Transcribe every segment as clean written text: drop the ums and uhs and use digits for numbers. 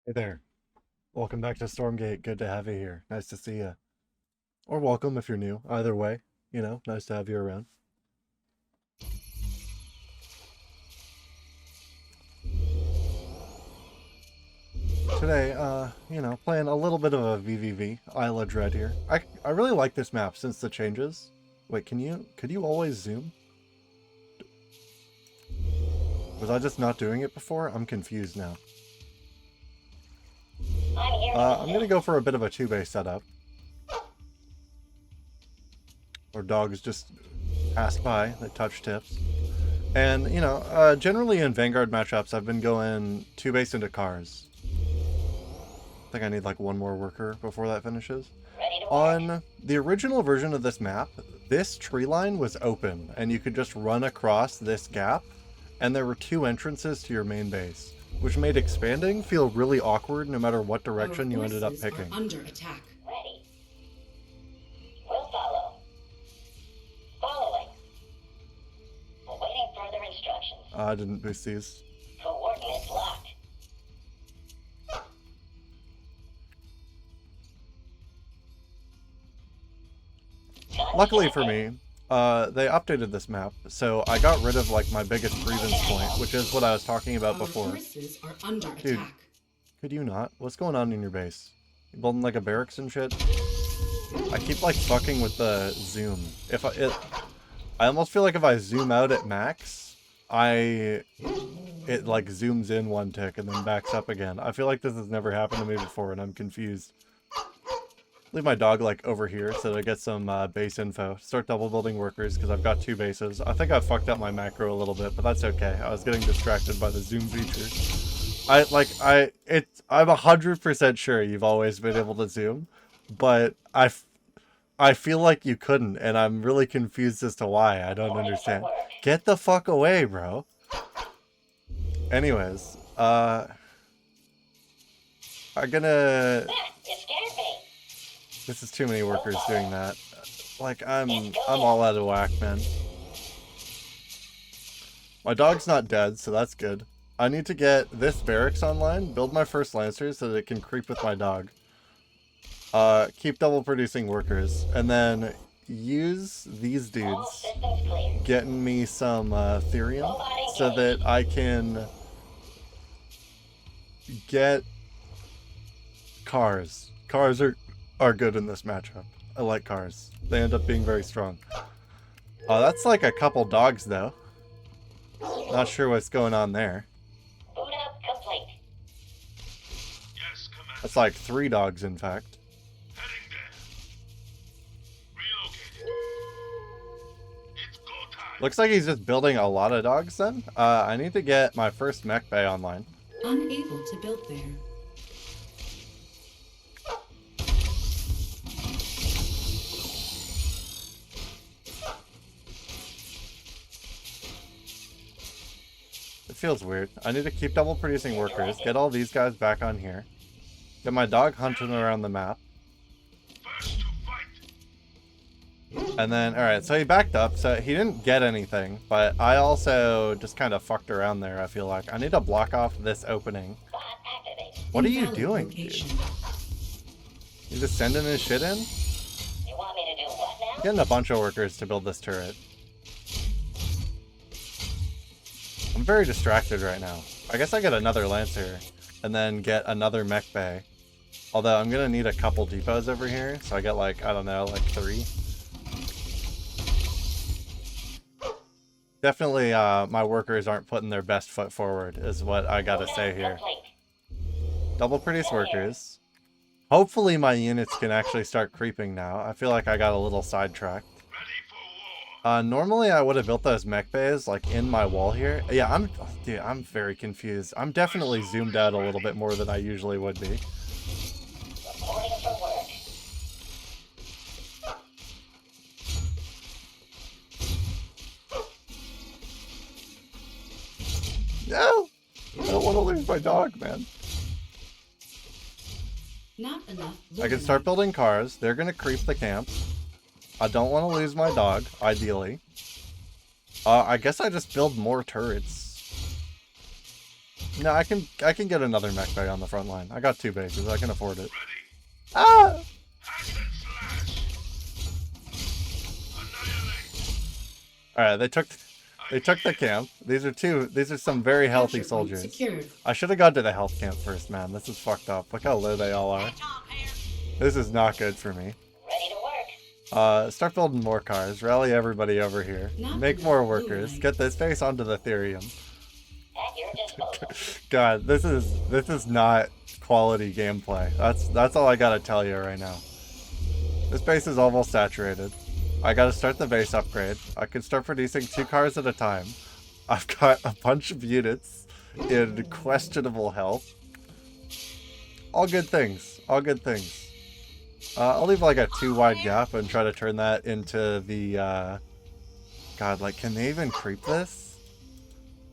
Hey there. Welcome back to Stormgate. Good to have you here. Nice to see you. Or welcome if you're new. Either way, nice to have you around. Today, playing a little bit of a VVV, Isla Dread here. I really like this map since the changes. Wait, could you always zoom? Was I just not doing it before? I'm confused now. I'm gonna go for a bit of a 2-base setup. Where dogs just pass by, they touch tips. And, generally in Vanguard matchups, I've been going 2-base into cars. I think I need like one more worker before that finishes. On the original version of this map, this tree line was open, and you could just run across this gap, and there were 2 entrances to your main base, which made expanding feel really awkward no matter what direction you ended up picking. Under attack. Ready. We'll follow. Following. Awaiting further instructions. I didn't boost these. Coordinates locked. Luckily for me, they updated this map, so I got rid of like my biggest grievance point, which is what I was talking about before. Forces are under Dude, attack. could you not? What's going on in your base? You building like a barracks and shit? I keep like fucking with the zoom. I almost feel like if I zoom out at max, it like zooms in 1 tick and then backs up again. I feel like this has never happened to me before and I'm confused. Leave my dog like over here so that I get some base info. Start double building workers because I've got 2 bases. I think I fucked up my macro a little bit, but that's okay. I was getting distracted by the zoom feature. I'm 100% sure you've always been able to zoom, but I feel like you couldn't, and I'm really confused as to why. I don't understand. Get the fuck away, bro. Anyways, I'm gonna... It scared me. This is too many workers doing that. Like, I'm all out of whack, man. My dog's not dead, so that's good. I need to get this barracks online, build my first lancers so that it can creep with my dog. Keep double producing workers, and then use these dudes getting me some Therium so that I can get cars. Cars are good in this matchup. I like cars. They end up being very strong. That's like a couple dogs though. Not sure what's going on there. Boot up complete. Yes, Commander. That's like 3 dogs in fact. Heading there. Relocated. It's go time. Looks like he's just building a lot of dogs then. I need to get my first mech bay online. Unable to build there. It feels weird. I need to keep double producing workers, get all these guys back on here, get my dog hunting around the map, First to fight. and then, alright, so he backed up, so he didn't get anything, but I also just kind of fucked around there, I feel like. I need to block off this opening. Bot activated. What are you Invalid doing, dude? location. You just sending his shit in? You want me to do what now? Getting a bunch of workers to build this turret. I'm very distracted right now. I guess I get another Lancer and then get another mech bay. Although I'm gonna need a couple depots over here, so I get like, I don't know, like 3. Definitely my workers aren't putting their best foot forward is what I gotta say here. Complete. Double produce workers. Hopefully my units can actually start creeping now. I feel like I got a little sidetracked. Ready for war. Normally I would have built those mech bays like in my wall here. Yeah, I'm very confused. I'm definitely zoomed out a little bit more than I usually would be. Reporting for work. No! I don't want to lose my dog, man. Not enough. I can start building cars. They're gonna creep the camp. I don't want to lose my dog, ideally. I guess I just build more turrets. No, I can get another mech bay on the front line. I got 2 bases. I can afford it. Ready. Ah! Hack and slash. Annihilate. All right, they took the camp. These are some very healthy Capture point soldiers. secured. I should have gone to the health camp first, man. This is fucked up. Look how low they all are. This is not good for me. Ready to work. Start building more cars. Rally everybody over here. Not Make enough more workers. illuminate. Get this base onto the Therium. At your disposal. God, this is not quality gameplay. That's all I gotta tell you right now. This base is almost saturated. I gotta start the base upgrade. I can start producing 2 cars at a time. I've got a bunch of units in questionable health. All good things. All good things. I'll leave like a 2 wide gap and try to turn that into the, God, like, can they even creep this?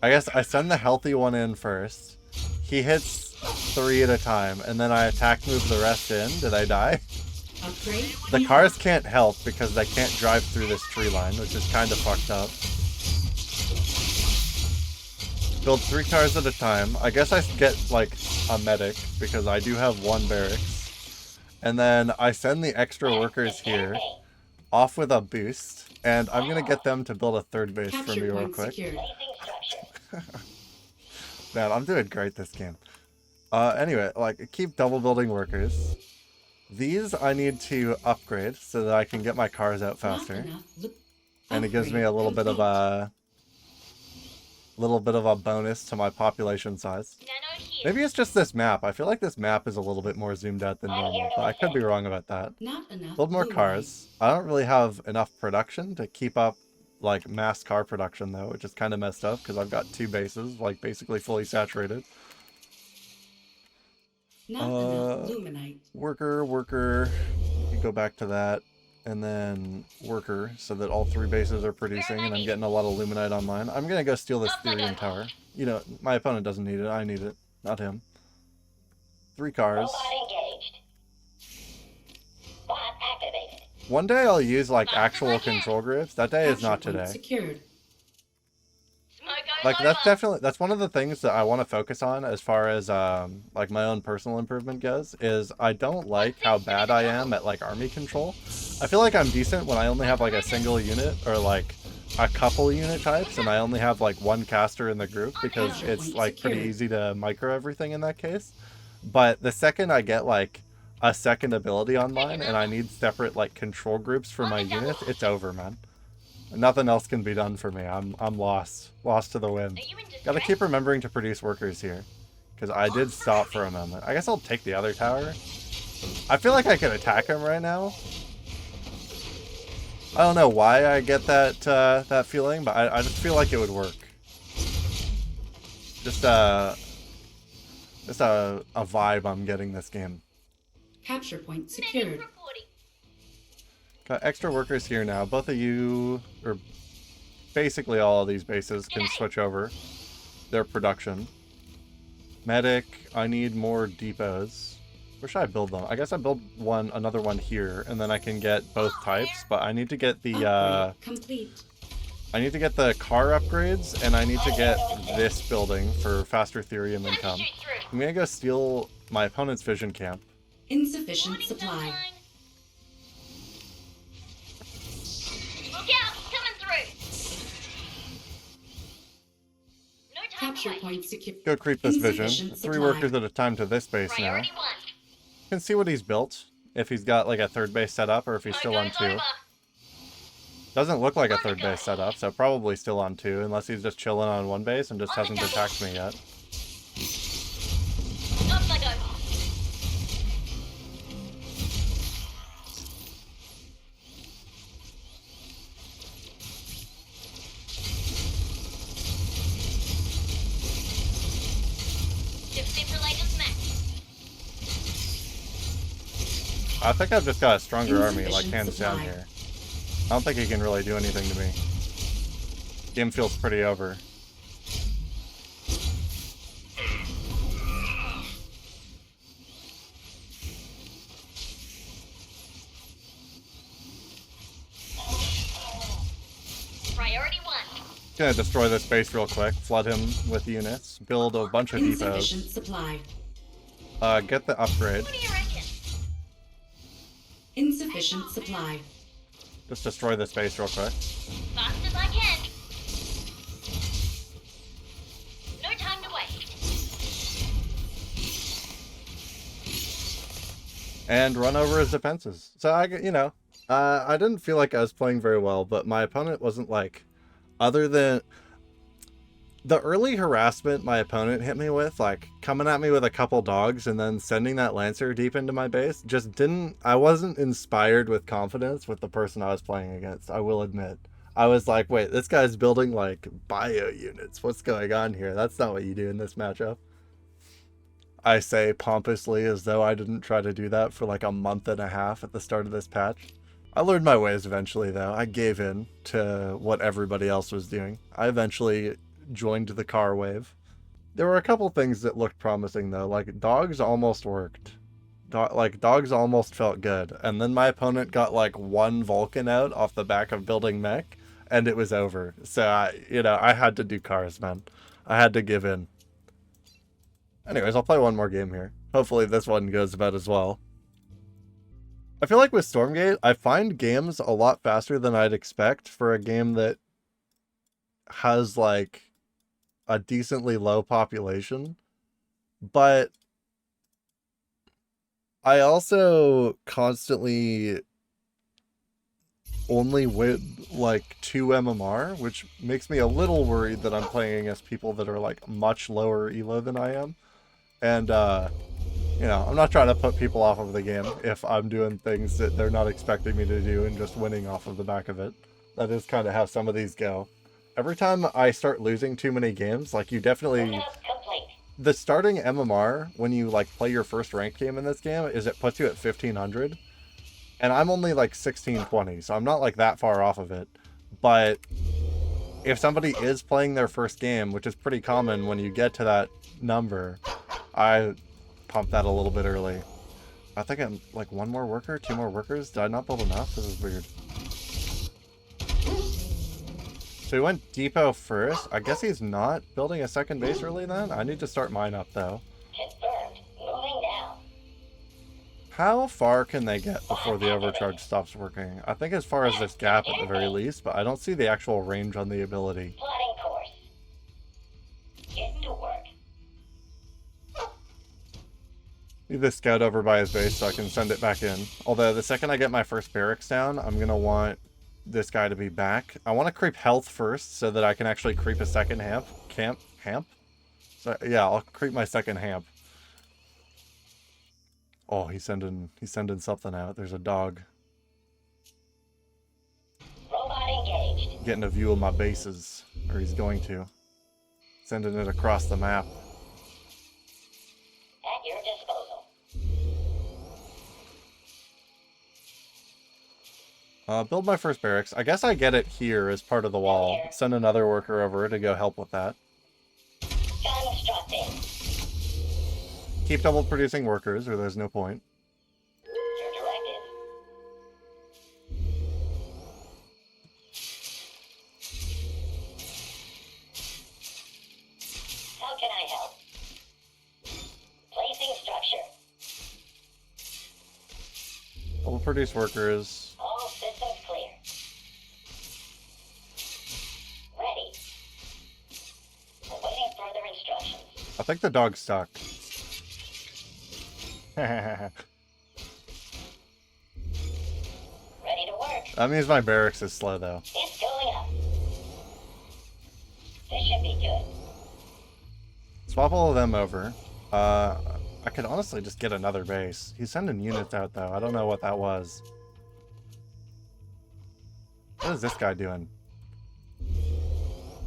I guess I send the healthy one in first. He hits 3 at a time, and then I attack move the rest in. Did I die? Upgrade. The cars can't help because they can't drive through this tree line, which is kind of fucked up. Build 3 cars at a time. I guess I get, like, a medic, because I do have 1 barracks. And then I send the extra workers here off with a boost, and I'm gonna get them to build a 3rd base for me Capture real point quick. secured. Placing structure. Man, I'm doing great this game. Anyway, like, keep double building workers. These I need to upgrade so that I can get my cars out faster. Not enough lu- And it gives me a little bit of Upgrade a bonus to my population size. Maybe it's just this map. I feel like this map is a little bit more zoomed out than normal, but I could be wrong about that. Not enough. Build more illuminate. cars. I don't really have enough production to keep up like mass car production though, which is kind of messed up because I've got 2 bases like basically fully saturated. Not enough luminite. Worker. You go back to that. And then worker, so that all 3 bases are producing, and I'm getting a lot of luminite online. I'm gonna go steal this Therium tower. You know, my opponent doesn't need it. I need it, not him. 3 cars. Robot engaged. Bot activated. One day I'll use like actual control groups. That day is not Capture point today. Secured. Like that's one of the things that I want to focus on as far as like my own personal improvement goes, is I don't like how bad I am at like army control. I feel like I'm decent when I only have like a single unit or like a couple unit types and I only have like 1 caster in the group because it's like pretty easy to micro everything in that case. But the second I get like a second ability online and I need separate like control groups for my units, it's over, man. Nothing else can be done for me. I'm lost to the wind. Gotta keep remembering to produce workers here, because I did stop for a moment. I guess I'll take the other tower. I feel like I could attack him right now. I don't know why I get that that feeling, but I just feel like it would work. Just a vibe I'm getting this game. Capture point secured. Got extra workers here now. Both of you, or basically all of these bases, can switch over their production. Medic, I need more depots. Where should I build them? I guess I build another one here, and then I can get both types. But I need to get the Upgrade complete. I need to get the car upgrades, and I need to get this building for faster Therium income. I'm gonna go steal my opponent's vision camp. Insufficient supply. Look out, he's coming through. No time Capture to waste. point secured. Go creep this vision. Insufficient 3 supply. workers at a time to this base now. Priority 1. Can see what he's built. If he's got like a 3rd base set up, or if he's still on 2. Over. Doesn't look like a 3rd base setup, so probably still on 2, unless he's just chilling on 1 base and just hasn't attacked me yet. Up I go. Defibrillators max. I think I've just got a stronger army, like Insufficient hands down supply. here. I don't think he can really do anything to me. Game feels pretty over. Priority 1. Gonna destroy this base real quick, flood him with units, build a bunch of depots, Insufficient supply. get the upgrade, What do you reckon? Insufficient supply. just destroy this base real quick. Fast as I can. No time to waste. And run over his defenses. So I didn't feel like I was playing very well, but my opponent wasn't like, other than the early harassment my opponent hit me with, like coming at me with a couple dogs and then sending that Lancer deep into my base, I wasn't inspired with confidence with the person I was playing against, I will admit. I was like, wait, this guy's building like bio units. What's going on here? That's not what you do in this matchup. I say pompously as though I didn't try to do that for like a month and a half at the start of this patch. I learned my ways eventually though. I gave in to what everybody else was doing. I eventually joined the car wave. There were a couple things that looked promising though, like dogs almost worked. Dogs almost felt good. And then my opponent got like one Vulcan out off the back of building mech and it was over. So I had to do cars, man. I had to give in. Anyways, I'll play one more game here. Hopefully this one goes about as well. I feel like with Stormgate, I find games a lot faster than I'd expect for a game that has like a decently low population. But I also constantly only win like 2 MMR, which makes me a little worried that I'm playing against people that are like much lower elo than I am. And, I'm not trying to put people off of the game if I'm doing things that they're not expecting me to do and just winning off of the back of it. That is kind of how some of these go. Every time I start losing too many games, like you definitely... Warehouse complete. The starting MMR, when you like play your first ranked game in this game, is it puts you at 1500. And I'm only like 1620, so I'm not like that far off of it. But if somebody is playing their first game, which is pretty common when you get to that number, I pumped that a little bit early. I think I'm like 1 more worker, 2 more workers. Did I not build enough? This is weird. So he went depot first. I guess he's not building a second base early then. I need to start mine up though. Confirmed. Moving now. How far can they get before the overcharge stops working? I think as far as this gap at the very least, but I don't see the actual range on the ability. Plotting course. Getting to work. Need this scout over by his base so I can send it back in. Although the second I get my first barracks down, I'm going to want this guy to be back. I want to creep health first so that I can actually creep a second hamp. So yeah, I'll creep my second hamp. Oh, he's sending something out. There's a dog. Robot engaged. Getting a view of my bases, or he's going to. Sending it across the map. At your disposal. Build my first barracks. I guess I get it here as part of the wall. Send another worker over to go help with that. Constructing. Keep double producing workers, or there's no point. Your directive. How can I help? Placing structure. Double produce workers. All systems clear. Ready. Awaiting further instructions. I think the dog's stuck. Ready to work. That means my barracks is slow though. It's going up. This should be good. Swap all of them over. I could honestly just get another base. He's sending units out though. I don't know what that was. What is this guy doing?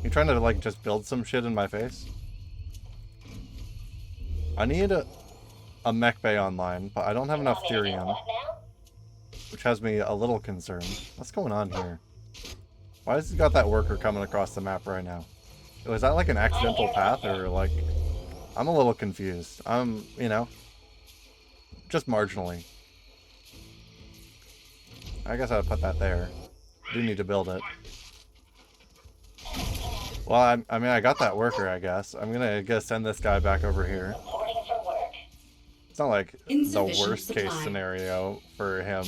You trying to like just build some shit in my face? I need a mech bay online, but I don't have enough Want me to do Therium, what now? which has me a little concerned. What's going on here? Why has he got that worker coming across the map right now? Was that like an accidental path or like... I'm a little confused. I'm, just marginally. I guess I would put that there. Do need to build it. Well, I mean, I got that worker, I guess. I'm gonna send this guy back over here. Reporting for work. It's not like the Insufficient worst case supply. scenario for him.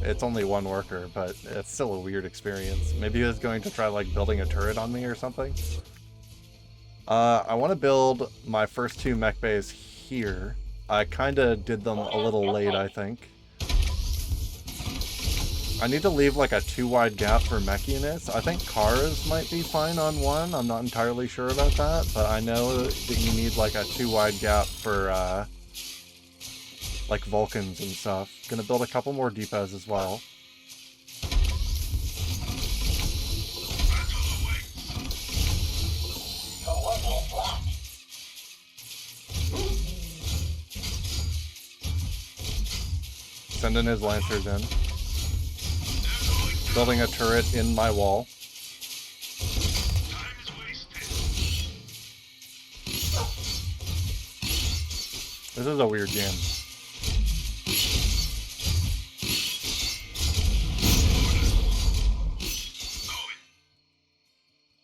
It's only one worker, but it's still a weird experience. Maybe he was going to try like building a turret on me or something. I want to build my first 2 mech bays here. I kind of did them a little late, I think. I need to leave like a 2 wide gap for mech units. I think cars might be fine on 1. I'm not entirely sure about that, but I know that you need like a 2 wide gap for like Vulcans and stuff. Gonna build a couple more depots as well. Battle awaits. Coordinates locked. Sending his lancers in. They're going to. Building a turret in my wall. Time is wasted. This is a weird game.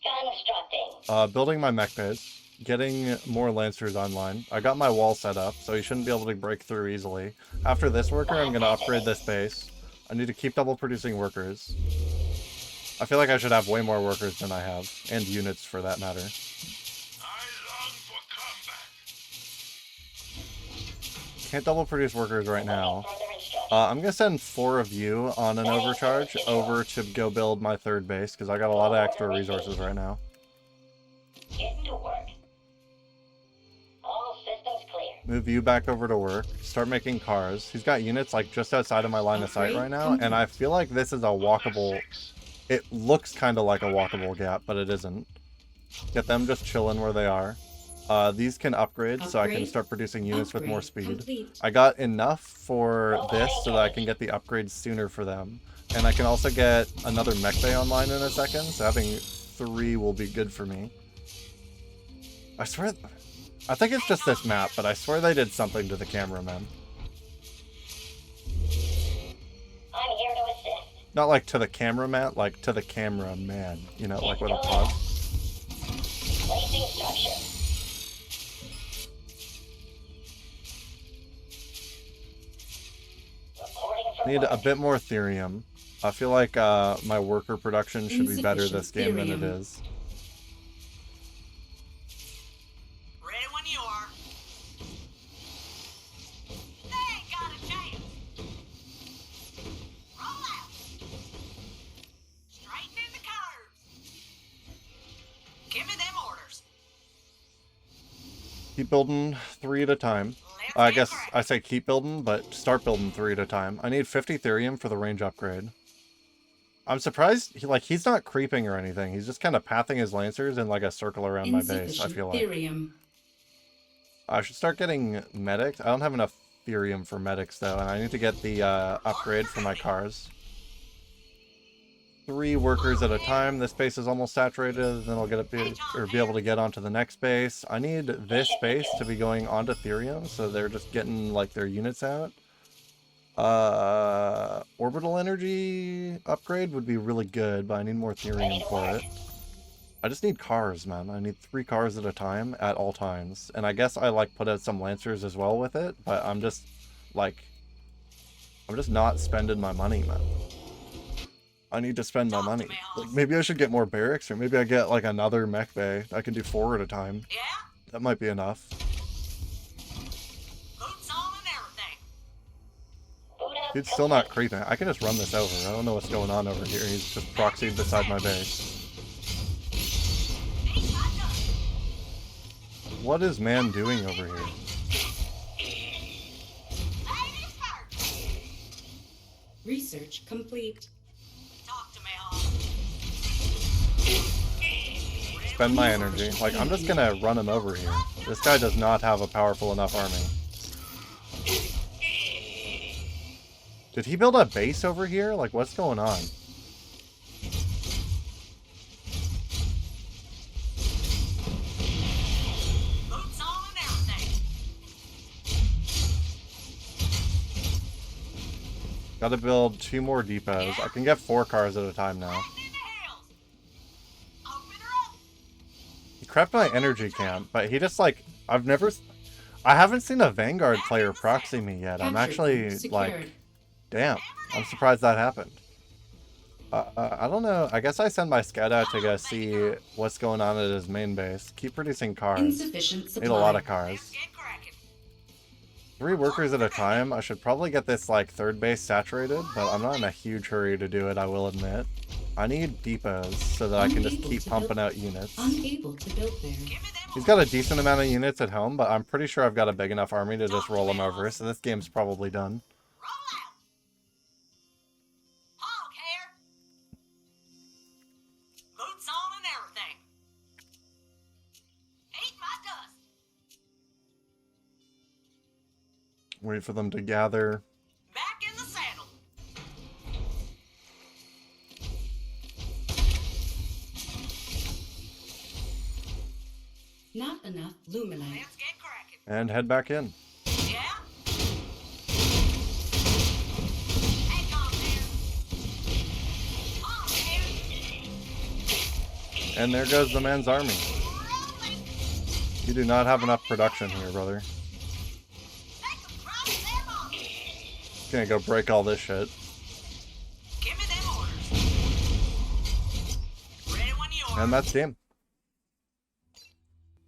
Constructing. Building my mech base. Getting more lancers online. I got my wall set up, so he shouldn't be able to break through easily. After this worker, I'm going to upgrade this base. I need to keep double producing workers. I feel like I should have way more workers than I have, and units for that matter. I long for combat. Can't double produce workers right now. Further instructions. I'm going to send 4 of you on an overcharge over to go build my 3rd base, because I got a lot of extra resources right now. Getting to work. All systems clear. Move you back over to work. Start making cars. He's got units like just outside of my line of sight right now, and I feel like this is a walkable... It looks kind of like a walkable gap, but it isn't. Get them just chilling where they are. These can upgrade, so I can Upgrade. start producing units with more Upgrade speed. complete. I got enough for this so that I can get the upgrades sooner for them. And I can also get another mech bay online in a second, so having 3 will be good for me. I swear... I think it's just this map, but I swear they did something to the cameraman. I'm here to assist. Not like to the cameraman, like to the cameraman. You know, like with a pause. Placing structure. Reporting for Need work. a bit more therium. I feel like my worker production should be better this game than it Insufficient is. Ready when you are. They ain't got a chance. Roll out. Straighten in the curves. Give me them orders. Keep building 3 at a time. Let's I get guess cracking. I say keep building, but start building 3 at a time. I need 50 therium for the range upgrade. I'm surprised he's not creeping or anything. He's just kind of pathing his lancers in like a circle around my base, I Insufficient feel like. therium. I should start getting medics. I don't have enough therium for medics though, and I need to get the upgrade for my cars. 3 workers at a time. This base is almost saturated, then I'll get be able to get onto the next base. I need this base to be going onto therium, so they're just getting like their units out. Orbital energy upgrade would be really good, but I need more therium for it. I just need cars, man. I need 3 cars at a time at all times. And I guess I like put out some lancers as well with it, but I'm just not spending my money, man. I need to spend my money. Like, maybe I should get more barracks, or maybe I get like another mech bay. I can do 4 at a time. Yeah? That might be enough. Boots on and everything. Boot up. He's still not creeping. I can just run this over. I don't know what's going on over here. He's just proxied beside my base. Ain't got none. What is man doing over here? Ladies first. Research complete. Talk to me, Hawk. Spend my energy. Like, I'm just gonna run him over here. This guy does not have a powerful enough army. Did he build a base over here? Like, what's going on? Boots on and everything. Gotta build 2 more depots. I can get 4 cars at a time now. Back in the hills. Open her up. Crept my energy camp, but he just like, I haven't seen a Vanguard player proxy me yet. I'm Capture actually point like, secured. damn, I'm surprised that happened. I don't know. I guess I send my scout out to go see what's going on at his main base. Keep producing cars. Insufficient supply. Need a lot of cars. Get cracking. 3 workers at a time. I should probably get this like 3rd base saturated, but I'm not in a huge hurry to do it, I will admit. I need depots so that I can just Unable keep to pumping build- out units. Unable to build there. Give me them He's got a decent amount of units at home, but I'm pretty sure I've got a big enough army to just roll him over, so this game's probably done. Roll out. Hog hair. Boots on and everything. Eat my dust. Wait for them to gather. Back in the saddle. Not enough luminite. Let's get cracking. And head back in. Yeah? Hang on there. On there. And there goes the man's army. Rolling. You do not have enough production here, brother. Take 'em, drop them on. Gonna go break all this shit. Give me them orders. Ready when you are. And that's game.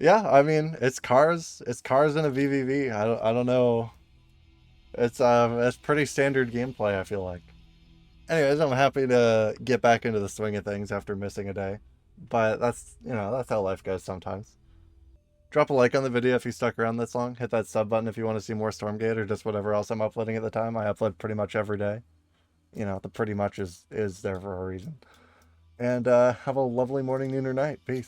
Yeah, I mean, it's cars. It's cars in a VVV. I don't know. It's pretty standard gameplay, I feel like. Anyways, I'm happy to get back into the swing of things after missing a day. But that's, you know, that's how life goes sometimes. Drop a like on the video if you stuck around this long. Hit that sub button if you want to see more Stormgate or just whatever else I'm uploading at the time. I upload pretty much every day. You know, the pretty much is there for a reason. And have a lovely morning, noon, or night. Peace.